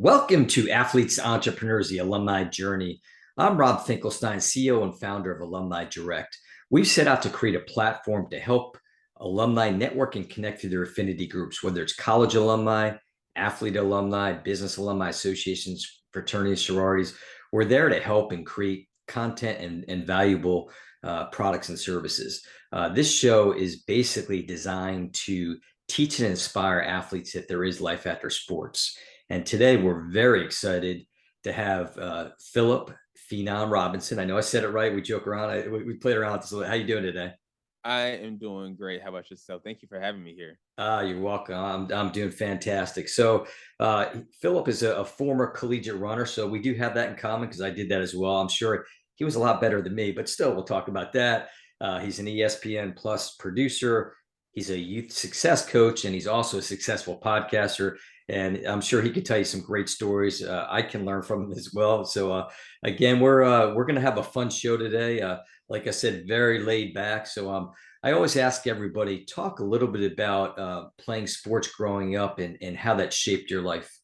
Welcome to Athletes, Entrepreneurs, the Alumni Journey. I'm Rob Finkelstein, CEO and founder of Alumni Direct. We've set out to create a platform to help alumni network and connect through their affinity groups, whether it's college alumni, athlete alumni, business alumni associations, fraternities, sororities. We're there to help and create content and valuable products and services. This show is basically designed to teach and inspire athletes that there is life after sports. And today we're very excited to have Phillip Phenom Robinson. I know I said it right. We joke around. We played around with this a little. How you doing today? I am doing great. How about yourself? Thank you for having me here. You're welcome. I'm doing fantastic. So Phillip is a former collegiate runner. So we do have that in common because I did that as well. I'm sure he was a lot better than me, but still, we'll talk about that. He's an ESPN Plus producer. He's a youth success coach, and he's also a successful podcaster. And I'm sure he could tell you some great stories. I can learn from him as well. So again, we're going to have a fun show today. Like I said, very laid back. So I always ask everybody, talk a little bit about playing sports growing up and how that shaped your life.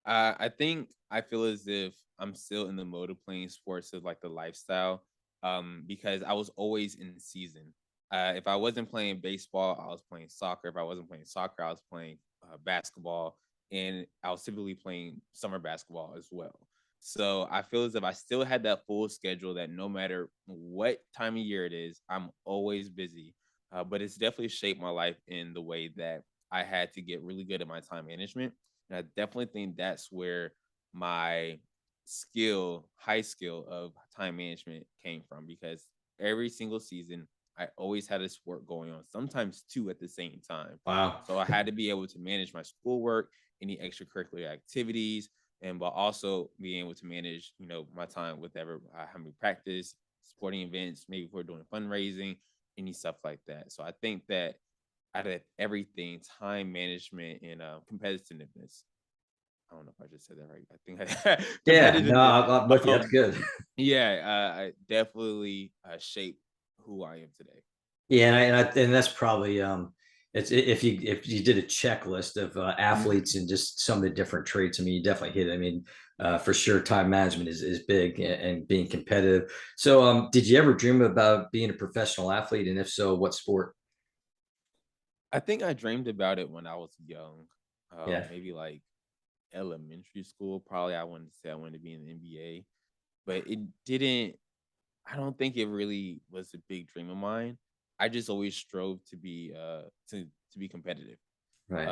I think I feel as if I'm still in the mode of playing sports as like the lifestyle, because I was always in season. If I wasn't playing baseball, I was playing soccer. If I wasn't playing soccer, I was playing basketball, and I was typically playing summer basketball as well. So I feel as if I still had that full schedule that no matter what time of year it is, I'm always busy. But it's definitely shaped my life in the way that I had to get really good at my time management, and I definitely think that's where my high skill of time management came from, because every single season I always had a sport going on, sometimes two at the same time. Wow. So I had to be able to manage my schoolwork, any extracurricular activities, and but also being able to manage, my time with how we practice, sporting events, maybe if we're doing fundraising, any stuff like that. So I think that out of everything, time management and competitiveness. I don't know if I just said that right. I think Yeah, no, competitiveness. I'm with you. That's Um, good. yeah, I definitely shaped who I am today. Yeah, and that's probably it's if you did a checklist of athletes and just some of the different traits. I mean, you definitely hit it. I mean, for sure, time management is big and being competitive. So, did you ever dream about being a professional athlete, and if so, what sport? I think I dreamed about it when I was young, Yeah. maybe like elementary school. Probably I wanted to say I wanted to be in the NBA, but it didn't. I don't think it really was a big dream of mine. I just always strove to be competitive, Right.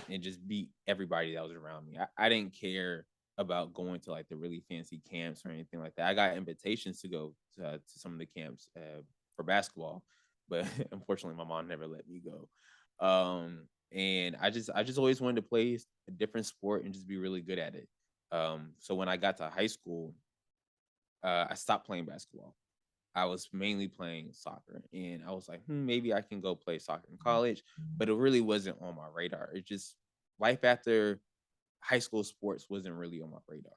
and just beat everybody that was around me. I didn't care about going to like the really fancy camps or anything like that. I got invitations to go to some of the camps for basketball, but unfortunately, my mom never let me go. And I just always wanted to play a different sport and just be really good at it. So when I got to high school, I stopped playing basketball. I was mainly playing soccer, and I was like, maybe I can go play soccer in college, but it really wasn't on my radar. It just life after high school sports wasn't really on my radar.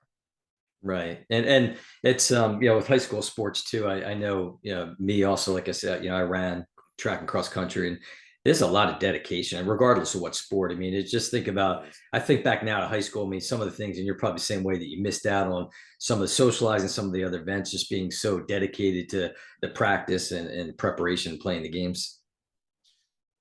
Right. And it's with high school sports too, I know, me also, like I said, I ran track and cross country, and there's a lot of dedication regardless of what sport. I mean, it's just think about, Yes. I think back now to high school. I mean, some of the things, and you're probably the same way, that you missed out on some of the socializing, some of the other events, just being so dedicated to the practice and preparation, playing the games.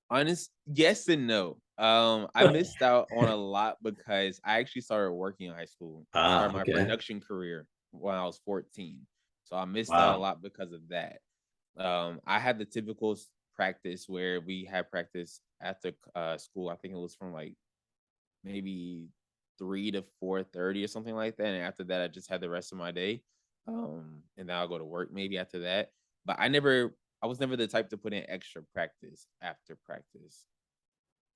Honest, yes and no. I missed out on a lot because I actually started working in high school. I started my Okay. production career when I was 14. So I missed out a Wow. lot because of that. I had the typical practice where we had practice after school. I think it was from like maybe 3 to 4:30 or something like that. And after that, I just had the rest of my day. And then I'll go to work maybe after that. But I was never the type to put in extra practice after practice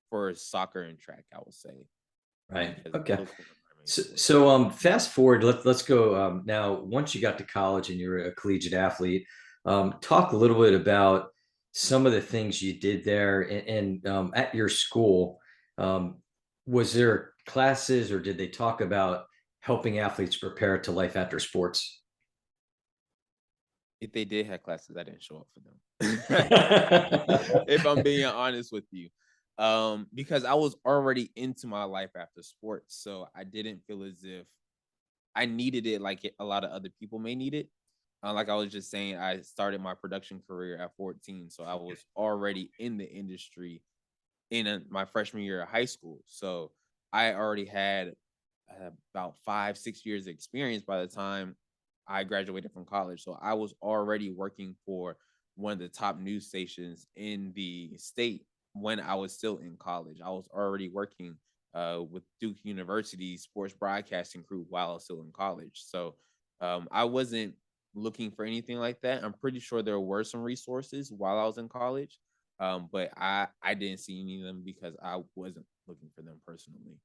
for soccer and track, I would say, Right. because Okay. those were my main sports. So fast forward. Let's go now. Once you got to college and you're a collegiate athlete, talk a little bit about some of the things you did there, and at your school. Um, was there classes, or did they talk about helping athletes prepare to life after sports? If they did have classes, I didn't show up for them. If I'm being honest with you. Because I was already into my life after sports, so I didn't feel as if I needed it like a lot of other people may need it. Like I was just saying, I started my production career at 14, so I was already in the industry in my freshman year of high school. So I already had about 5, 6 years of experience by the time I graduated from college. So I was already working for one of the top news stations in the state when I was still in college. I was already working with Duke University sports broadcasting crew while I was still in college. So I wasn't looking for anything like that. I'm pretty sure there were some resources while I was in college, but I didn't see any of them because I wasn't looking for them personally.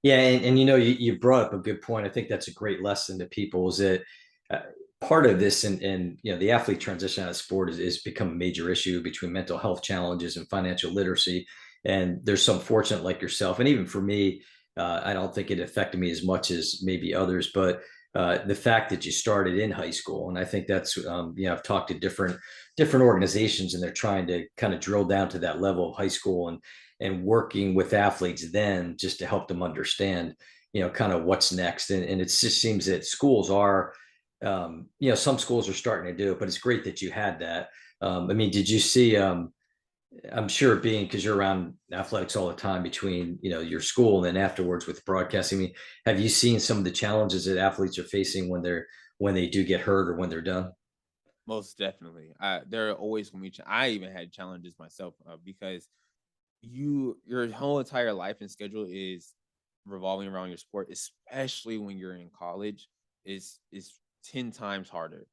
Yeah, and you brought up a good point. I think that's a great lesson to people is that uh, part of this and the athlete transition out of sport is become a major issue between mental health challenges and financial literacy. And there's some fortunate like yourself, and even for me, I don't think it affected me as much as maybe others, but the fact that you started in high school, and I think that's I've talked to different organizations, and they're trying to kind of drill down to that level of high school and working with athletes then just to help them understand, kind of what's next. And it just seems that schools are, some schools are starting to do it, but it's great that you had that. I mean, did you see, I'm sure being, because you're around athletics all the time between, your school and then afterwards with broadcasting, I mean, have you seen some of the challenges that athletes are facing when they do get hurt or when they're done? Most definitely, there are always going to be. I even had challenges myself because your whole entire life and schedule is revolving around your sport, especially when you're in college, is 10 times harder.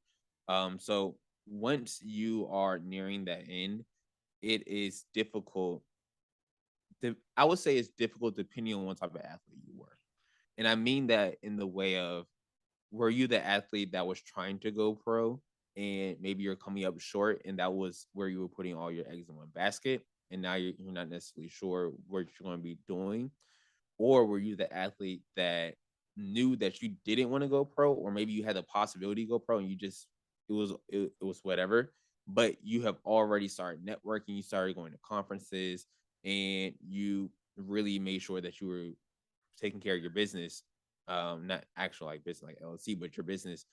So once you are nearing that end, it is difficult. I would say it's difficult depending on what type of athlete you were. And I mean that in the way of, were you the athlete that was trying to go pro and maybe you're coming up short and that was where you were putting all your eggs in one basket and now you're not necessarily sure what you're going to be doing? Or were you the athlete that knew that you didn't want to go pro, or maybe you had the possibility to go pro and you just it was whatever, but you have already started networking, you started going to conferences, and you really made sure that you were taking care of your business, not actual like business like LLC, but your business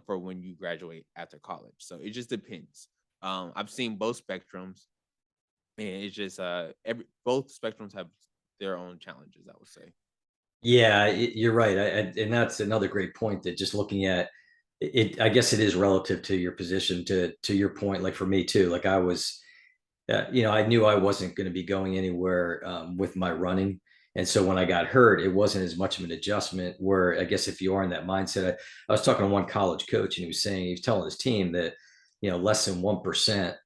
for when you graduate after college. So it just depends. I've seen both spectrums, and it's just both spectrums have their own challenges, I would say. Yeah, you're right. And that's another great point that just looking at it, I guess it is relative to your position to your point. Like for me too, like I was, I knew I wasn't going to be going anywhere with my running. And so when I got hurt, it wasn't as much of an adjustment where I guess if you are in that mindset, I was talking to one college coach and he was telling his team that, less than 1%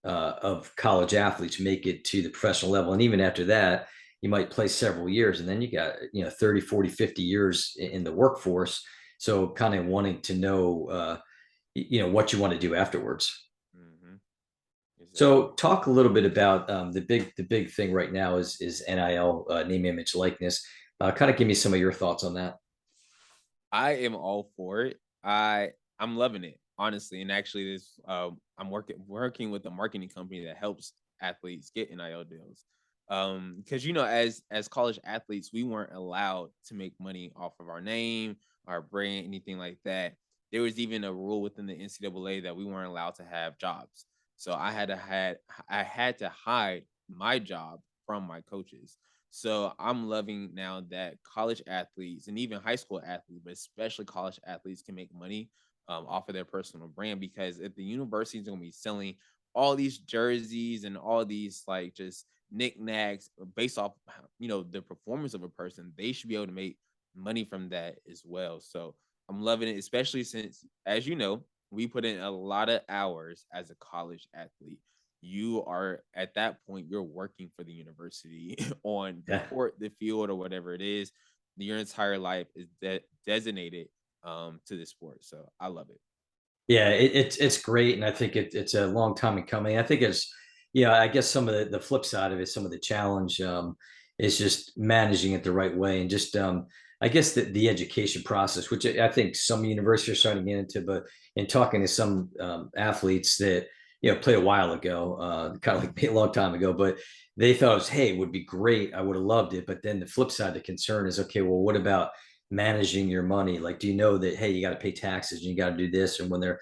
of college athletes make it to the professional level. And even after that, you might play several years and then you got, 30, 40, 50 years in the workforce. So kind of wanting to know, what you want to do afterwards. Hmm. So Exactly. talk a little bit about the big thing right now is NIL, name, image, likeness. Kind of give me some of your thoughts on that. I am all for it. I'm loving it, honestly. And actually, this I'm working with a marketing company that helps athletes get NIL deals. Because as college athletes, we weren't allowed to make money off of our name, our brand, anything like that. There was even a rule within the NCAA that we weren't allowed to have jobs. So I had to hide my job from my coaches. So I'm loving now that college athletes and even high school athletes, but especially college athletes, can make money off of their personal brand, because if the university is going to be selling all these jerseys and all these like just knickknacks based off the performance of a person, they should be able to make money from that as well. So I'm loving it, especially since, as you know, we put in a lot of hours as a college athlete. You are at that point, you're working for the university on the Yeah. court, the field, or whatever it is. Your entire life is designated to the sport. So I love it. Yeah, it's great, and I think it's a long time in coming. I think it's, I guess some of the flip side of it, some of the challenge is just managing it the right way, and just I guess the education process, which I think some universities are starting to get into, but in talking to some athletes that played a while ago, kind of like me a long time ago, but they thought it was, hey, it would be great. I would have loved it. But then the flip side, the concern is, okay, well, what about managing your money? Like, do you know that, hey, you got to pay taxes and you got to do this? And when they're,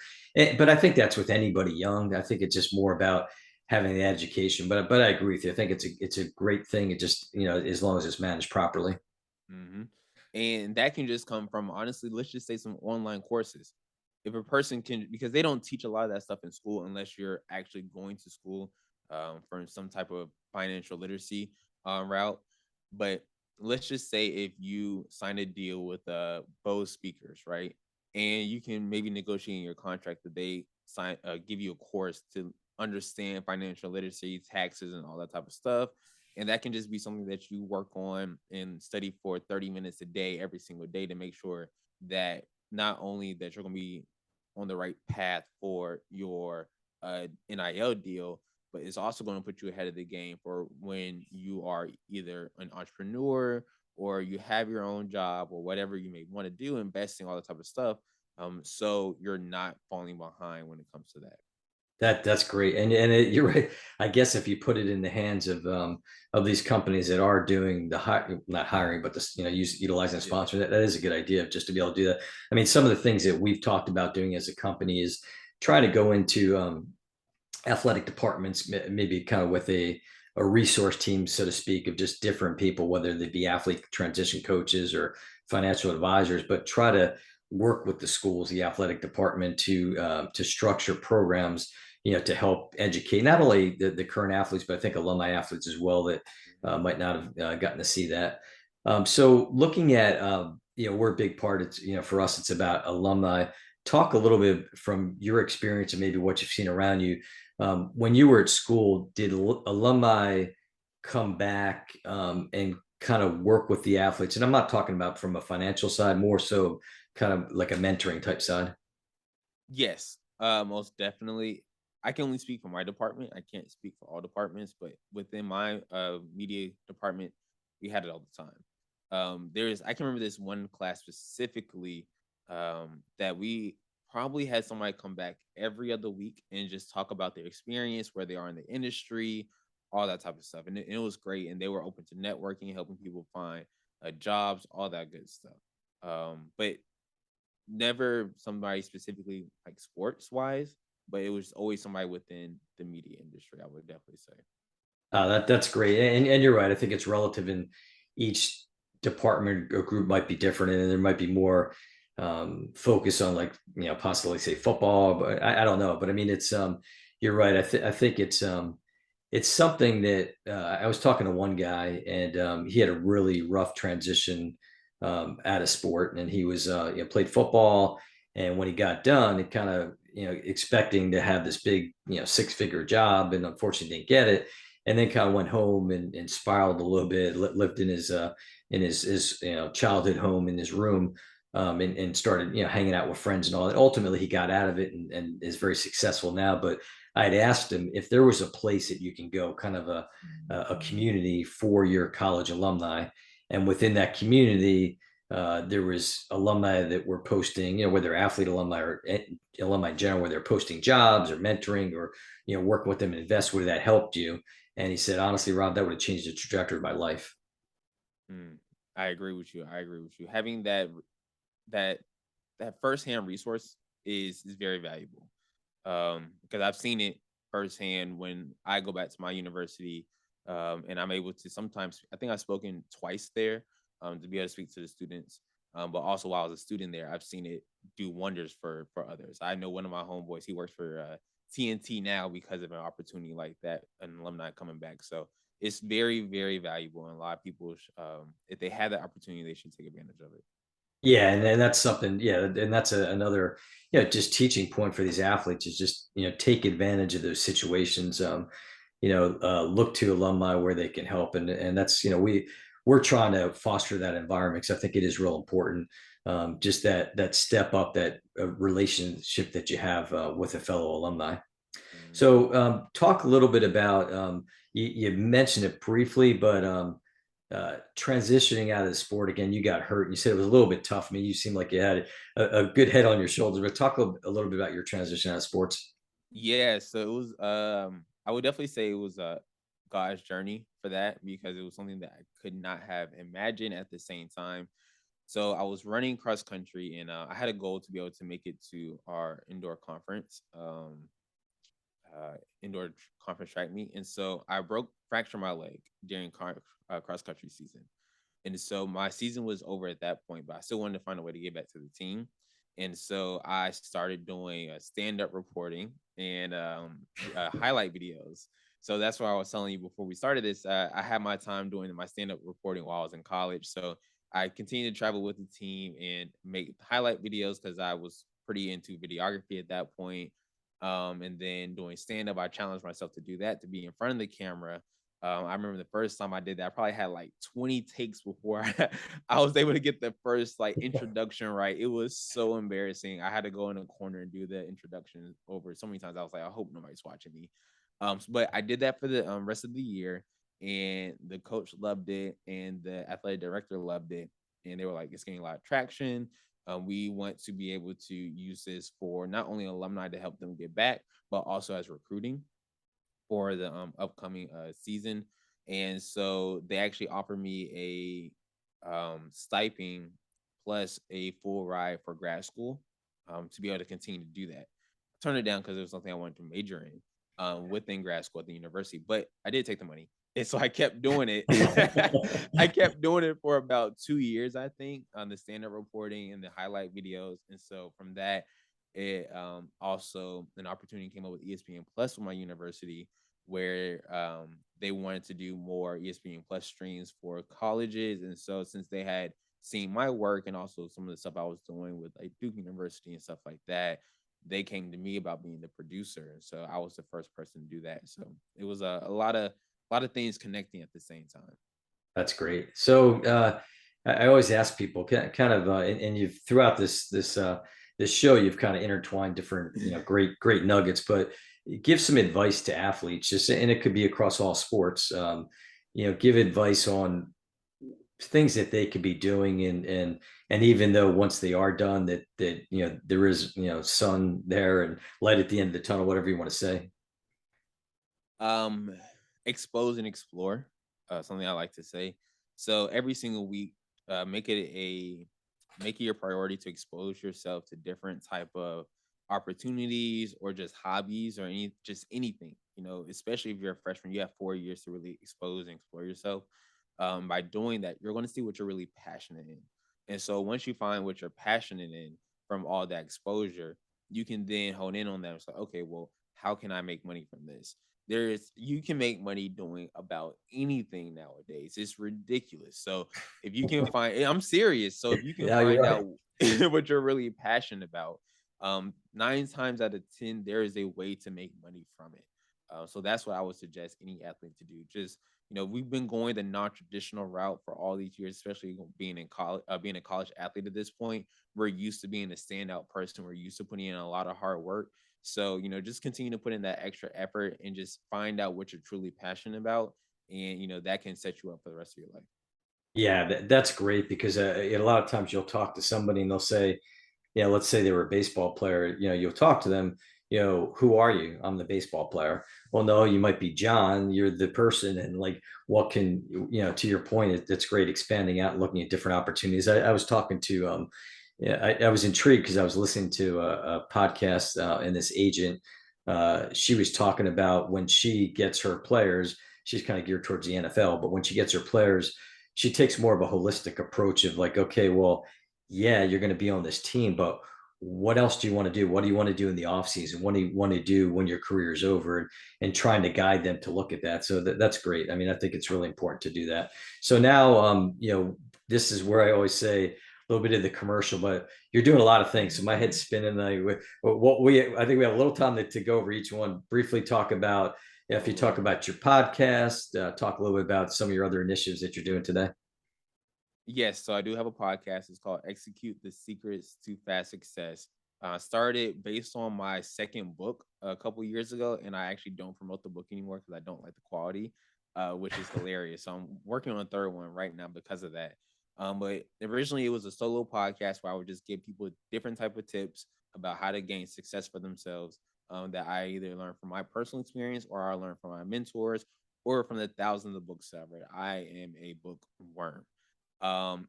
but I think that's with anybody young. I think it's just more about having the education. But I agree with you. I think it's a great thing. It just, as long as it's managed properly. Hmm. And that can just come from, honestly, let's just say some online courses. If a person can, because they don't teach a lot of that stuff in school unless you're actually going to school for some type of financial literacy route. But let's just say if you sign a deal with Bose speakers, right? And you can maybe negotiate in your contract that they give you a course to understand financial literacy, taxes, and all that type of stuff. And that can just be something that you work on and study for 30 minutes a day, every single day, to make sure that not only that you're going to be on the right path for your NIL deal, but it's also going to put you ahead of the game for when you are either an entrepreneur or you have your own job or whatever you may want to do, investing, all that type of stuff. So you're not falling behind when it comes to that. That's great, you're right. I guess if you put it in the hands of these companies that are doing the not hiring, but this, utilizing a Yeah. sponsor, that is a good idea just to be able to do that. I mean, some of the things that we've talked about doing as a company is trying to go into athletic departments, maybe kind of with a resource team, so to speak, of just different people, whether they be athlete transition coaches or financial advisors, but try to work with the schools, the athletic department to structure programs, to help educate not only the current athletes, but I think alumni athletes as well that might not have gotten to see that. So looking at, we're a big part. It's, for us, it's about alumni. Talk a little bit from your experience and maybe what you've seen around you. When you were at school, did alumni come back and kind of work with the athletes? And I'm not talking about from a financial side, more so kind of like a mentoring type side. Yes, most definitely. I can only speak for my department. I can't speak for all departments, but within my media department, we had it all the time. I can remember this one class specifically that we probably had somebody come back every other week and just talk about their experience, where they are in the industry, all that type of stuff. And it was great. And they were open to networking, helping people find jobs, all that good stuff. But never somebody specifically like sports wise, but it was always somebody within the media industry, I would definitely say. That's great, and you're right. I think it's relative in each department or group might be different, and there might be more focus on like possibly say football, but I don't know. But I mean, it's you're right. I think it's something that I was talking to one guy, and he had a really rough transition out of sport, and he was played football, and when he got done, it kind of expecting to have this big 6-figure job, and unfortunately didn't get it, and then kind of went home and spiraled a little bit, lived in his childhood home in his room, and started hanging out with friends and all that. Ultimately, he got out of it and is very successful now. But I'd asked him if there was a place that you can go, kind of a community for your college alumni, and within that community, there was alumni that were posting, whether athlete alumni or alumni in general, where they're posting jobs or mentoring or working with them and invest where that helped you. And he said, honestly, Rob, that would have changed the trajectory of my life. Mm, I agree with you. I agree with you. Having that that firsthand resource is very valuable. Because I've seen it firsthand when I go back to my university, and I'm able to sometimes. I think I've spoken twice there, to be able to speak to the students. But also while I was a student there, I've seen it do wonders for others. I know one of my homeboys. He works for TNT now because of an opportunity like that, an alumni coming back. So it's very, very valuable, and a lot of people, if they have that opportunity, they should take advantage of it. Yeah, and that's something. Yeah, and that's another, just teaching point for these athletes is just take advantage of those situations. Look to alumni where they can help, and that's we're trying to foster that environment because I think it is real important. Just that step up, that relationship that you have with a fellow alumni. Mm. So talk a little bit about you mentioned it briefly, but transitioning out of the sport again, you got hurt. And you said it was a little bit tough. I mean, you seem like you had a good head on your shoulders. But talk a little bit about your transition out of sports. Yeah, so it was I would definitely say it was God's journey for that because it was something that I could not have imagined at the same time. So I was running cross country, and I had a goal to be able to make it to our indoor conference, indoor conference track meet. And so I fractured my leg during cross country season. And so my season was over at that point, but I still wanted to find a way to get back to the team. And so I started doing stand up reporting and highlight videos. So that's why I was telling you before we started this. I had my time doing my stand up reporting while I was in college. So I continued to travel with the team and make highlight videos because I was pretty into videography at that point. And then doing stand up, I challenged myself to do that, to be in front of the camera. I remember the first time I did that, I probably had like 20 takes before I was able to get the first like introduction right. It was so embarrassing. I had to go in a corner and do the introduction over so many times. I was like, I hope nobody's watching me. But I did that for the rest of the year, and the coach loved it, and the athletic director loved it, and they were like, it's getting a lot of traction. We want to be able to use this for not only alumni to help them get back, but also as recruiting for the upcoming season. And so they actually offered me a stipend plus a full ride for grad school to be able to continue to do that. I turned it down because it was something I wanted to major in within grad school at the university, but I did take the money. And so I kept doing it. I kept doing it for about 2 years, I think, on the stand-up reporting and the highlight videos. And so from that, it also an opportunity came up with ESPN Plus with my university, where they wanted to do more ESPN Plus streams for colleges. And so since they had seen my work and also some of the stuff I was doing with like Duke University and stuff like that, they came to me about being the producer. And so I was the first person to do that. So it was a lot of things connecting at the same time. That's great. So I always ask people kind of, and you've throughout this show, you've kind of intertwined different, great nuggets, but give some advice to athletes, just, and it could be across all sports. Give advice on things that they could be doing, and even though once they are done, that there is sun there and light at the end of the tunnel, whatever you want to say. Um, Expose and explore, something I like to say. So every single week, make it your priority to expose yourself to different type of opportunities or just hobbies or anything. Especially if you're a freshman, you have 4 years to really expose and explore yourself. By doing that, you're going to see what you're really passionate in. And so once you find what you're passionate in from all that exposure, you can then hone in on that. It's like, okay, well, how can I make money from this? You can make money doing about anything nowadays. It's ridiculous. So if you can find, I'm serious. So if you can Yeah, you're find right. out what you're really passionate about, 9 times out of 10 there is a way to make money from it. So that's what I would suggest any athlete to do. Just, we've been going the non-traditional route for all these years, especially being in college, being a college athlete at this point. We're used to being a standout person. We're used to putting in a lot of hard work. So, just continue to put in that extra effort and just find out what you're truly passionate about. And, that can set you up for the rest of your life. Yeah, that's great because a lot of times you'll talk to somebody and they'll say, let's say they were a baseball player, you'll talk to them, who are you? I'm the baseball player. Well, no, you might be John, you're the person. And like, what can, to your point, it's great expanding out, looking at different opportunities. I was talking to, yeah, I was intrigued because I was listening to a podcast, and this agent, she was talking about when she gets her players, she's kind of geared towards the NFL, but when she gets her players, she takes more of a holistic approach of like, okay, well, yeah, you're going to be on this team, but what else do you want to do? What do you want to do in the off season? What do you want to do when your career is over? And trying to guide them to look at that. So that's great. I mean, I think it's really important to do that. So now, this is where I always say a little bit of the commercial, but you're doing a lot of things. So my head's spinning. Like I think we have a little time to go over each one. Briefly talk about, if you talk about your podcast, talk a little bit about some of your other initiatives that you're doing today. Yes, so I do have a podcast. It's called Execute the Secrets to Fast Success. Started based on my second book a couple years ago, and I actually don't promote the book anymore because I don't like the quality, which is hilarious. So I'm working on a third one right now because of that. But originally it was a solo podcast where I would just give people different type of tips about how to gain success for themselves, that I either learned from my personal experience or I learned from my mentors or from the thousands of books that I've read, I am a bookworm.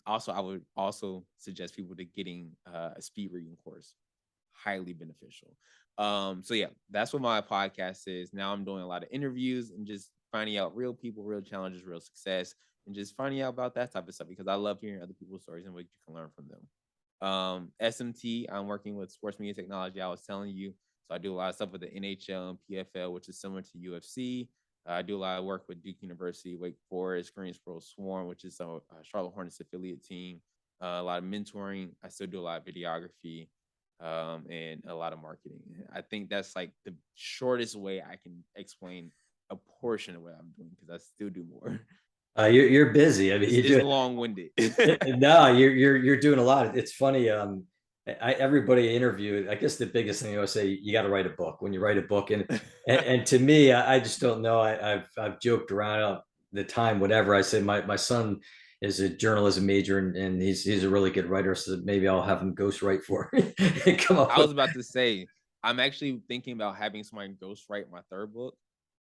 Also, I would also suggest people to getting a speed reading course, highly beneficial. So yeah, that's what my podcast is. Now I'm doing a lot of interviews and just finding out real people, real challenges, real success, and just finding out about that type of stuff because I love hearing other people's stories and what you can learn from them. SMT, I'm working with sports media technology. I was telling you, so I do a lot of stuff with the NHL and PFL, which is similar to UFC. I do a lot of work with Duke University, Wake Forest, Greensboro Swarm, which is a Charlotte Hornets affiliate team. A lot of mentoring. I still do a lot of videography, and a lot of marketing. I think that's like the shortest way I can explain a portion of what I'm doing because I still do more. You're busy. I mean, you It's do long winded. no, you're doing a lot. It's funny. Everybody I interview, I guess the biggest thing I always say, you got to write a book. When you write a book, and to me, I just don't know. I've joked around the time, whatever. I say my son is a journalism major, and he's a really good writer. So maybe I'll have him ghostwrite for me and come up I with. was about to say, I'm actually thinking about having somebody ghostwrite my third book.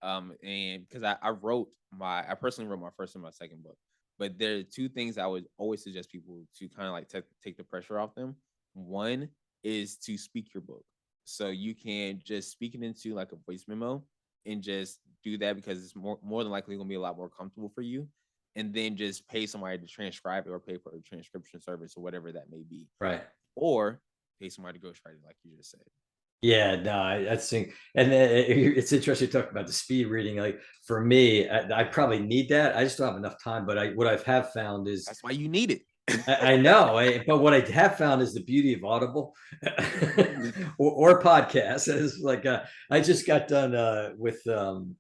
And because I personally wrote my first and my second book. But there are two things I would always suggest people to kind of like take the pressure off them. One is to speak your book. So you can just speak it into like a voice memo and just do that because it's more than likely going to be a lot more comfortable for you. And then just pay somebody to transcribe it or pay for a transcription service or whatever that may be. Right. Or pay somebody to ghostwrite it, like you just said. Yeah, no, I think, and then it's interesting to talk about the speed reading. Like for me, I probably need that. I just don't have enough time. But what I've have found is That's why you need it. I know, but what I have found is the beauty of Audible or podcasts. Is like I just got done with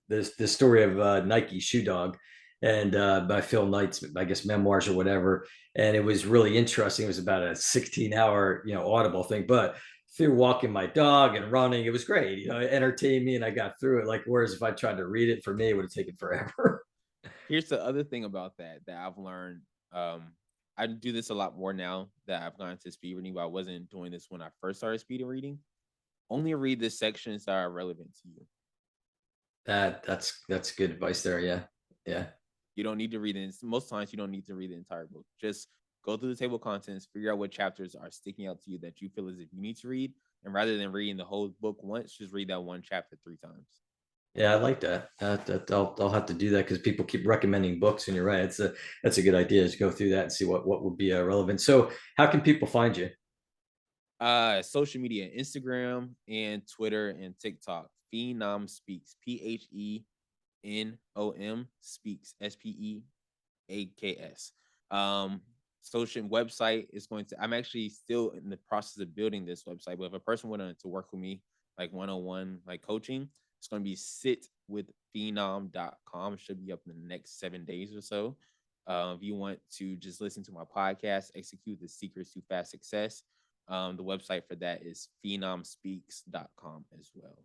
this story of Nike Shoe Dog, and by Phil Knight's, I guess, memoirs or whatever. And it was really interesting. It was about a 16-hour, Audible thing, but through walking my dog and running, it was great. It entertained me, and I got through it. Like whereas if I tried to read it, for me, it would have taken forever. Here's the other thing about that I've learned. I do this a lot more now that I've gone into speed reading, but I wasn't doing this when I first started speed reading. Only read the sections that are relevant to you. That's good advice there. Yeah, yeah. You don't need to read it. Most times, you don't need to read the entire book. Just go through the table of contents, figure out what chapters are sticking out to you that you feel as if you need to read, and rather than reading the whole book once, just read that one chapter 3 times. Yeah, I like that. I'll have to do that because people keep recommending books, and you're right. That's a good idea. Is go through that and see what would be relevant. So, how can people find you? Social media, Instagram and Twitter and TikTok. Phenom Speaks, Phenom Speaks, Speaks. Social website is going to. I'm actually still in the process of building this website, but if a person wanted to work with me, like 101, like coaching, it's going to be sitwithphenom.com. It should be up in the next 7 days or so. If you want to just listen to my podcast, Execute the Secrets to Fast Success, the website for that is phenomspeaks.com as well.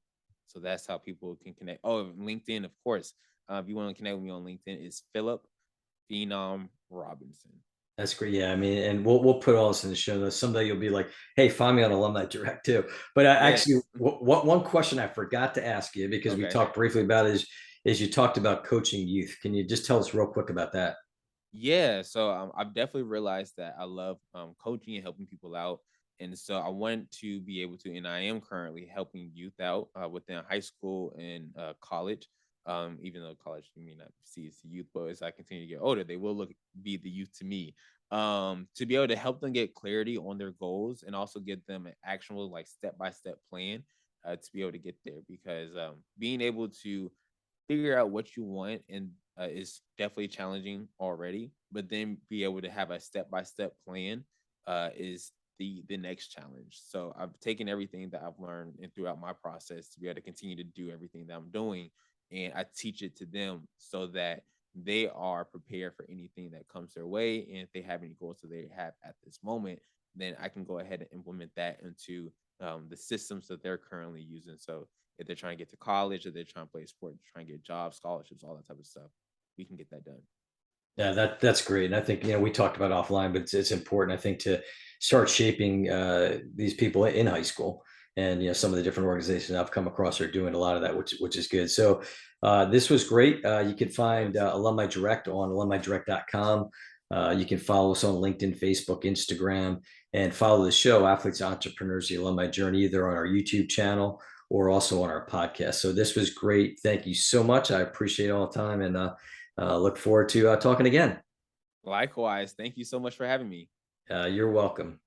So that's how people can connect. Oh, LinkedIn, of course. If you want to connect with me on LinkedIn, it's Phillip Phenom Robinson. That's great. Yeah, I mean, and we'll put all this in the show notes. Someday you'll be like, "Hey, find me on Alumni Direct too." But actually, Yes. what one question I forgot to ask you because we Okay. talked briefly about it is you talked about coaching youth. Can you just tell us real quick about that? Yeah, so I've definitely realized that I love coaching and helping people out, and so I want to be able to, and I am currently helping youth out within high school and college. Even though college you may not see as youth, but as I continue to get older, they will be the youth to me. To be able to help them get clarity on their goals and also give them an actual like step by step plan to be able to get there, because being able to figure out what you want and is definitely challenging already, but then be able to have a step-by-step plan is the next challenge. So I've taken everything that I've learned and throughout my process to be able to continue to do everything that I'm doing, and I teach it to them so that they are prepared for anything that comes their way, and if they have any goals that they have at this moment, then I can go ahead and implement that into the systems that they're currently using. So if they're trying to get to college, if they're trying to play sport, trying to get jobs, scholarships, all that type of stuff, we can get that done. Yeah, that's great. And I think, we talked about offline, but it's important, I think, to start shaping these people in high school. and some of the different organizations I've come across are doing a lot of that, which is good. So this was great. You can find Alumni Direct on alumnidirect.com. You can follow us on LinkedIn, Facebook, Instagram, and follow the show, Athletes, Entrepreneurs, the Alumni Journey, either on our YouTube channel or also on our podcast. So this was great. Thank you so much. I appreciate all the time, and look forward to talking again. Likewise. Thank you so much for having me. You're welcome.